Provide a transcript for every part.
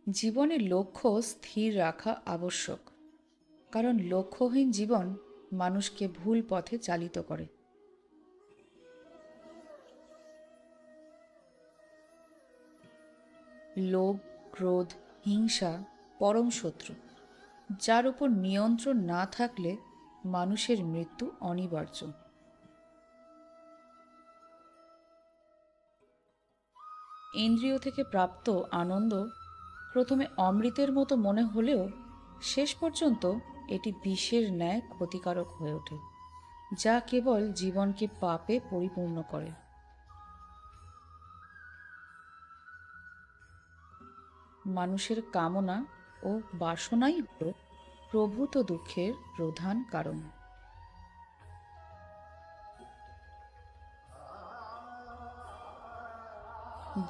জীবনের লক্ষ্য স্থির রাখা আবশ্যক, কারণ লক্ষ্যহীন জীবন মানুষকে ভুল পথে চালিত করে। লোভ, ক্রোধ, হিংসা পরম শত্রু, যার উপর নিয়ন্ত্রণ না থাকলে মানুষের মৃত্যু অনিবার্য। ইন্দ্রিয় থেকে প্রাপ্ত আনন্দ প্রথমে অমৃতের মতো মনে হলেও শেষ পর্যন্ত এটি বিষের ন্যায় ক্ষতিকারক হয়ে ওঠে, যা কেবল জীবনকে পাপে পরিপূর্ণ করে। মানুষের কামনা ও বাসনাই হল প্রভূত দুঃখের প্রধান কারণ।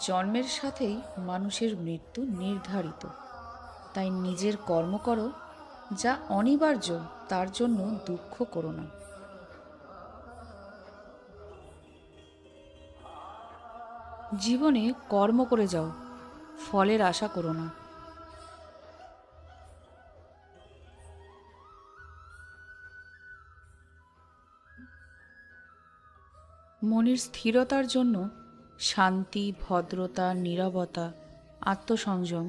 জন্মের সাথেই মানুষের মৃত্যু নির্ধারিত, তাই নিজের কর্ম করো, যা অনিবার্য তার জন্য দুঃখ করো না। জীবনে কর্ম করে যাও, ফলের আশা করো না। মনের স্থিরতার জন্য শান্তি, ভদ্রতা, নীরবতা, আত্মসংযম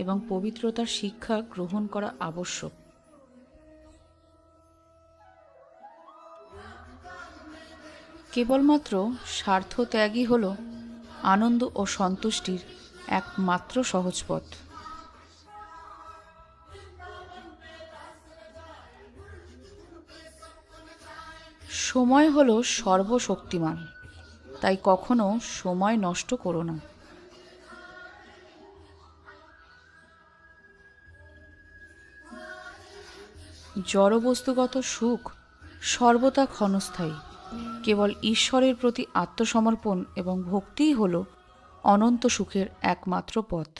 এবং পবিত্রতার শিক্ষা গ্রহণ করা আবশ্যক। কেবলমাত্র স্বার্থ ত্যাগই হল আনন্দ ও সন্তুষ্টির একমাত্র সহজ পথ। সময় হলো সর্বশক্তিমান, তাই কখনো সময় নষ্ট করো না। জড়বস্তুগত সুখ সর্বদা ক্ষণস্থায়ী, কেবল ঈশ্বরের প্রতি আত্মসমর্পণ এবং ভক্তিই হল অনন্ত সুখের একমাত্র পথ।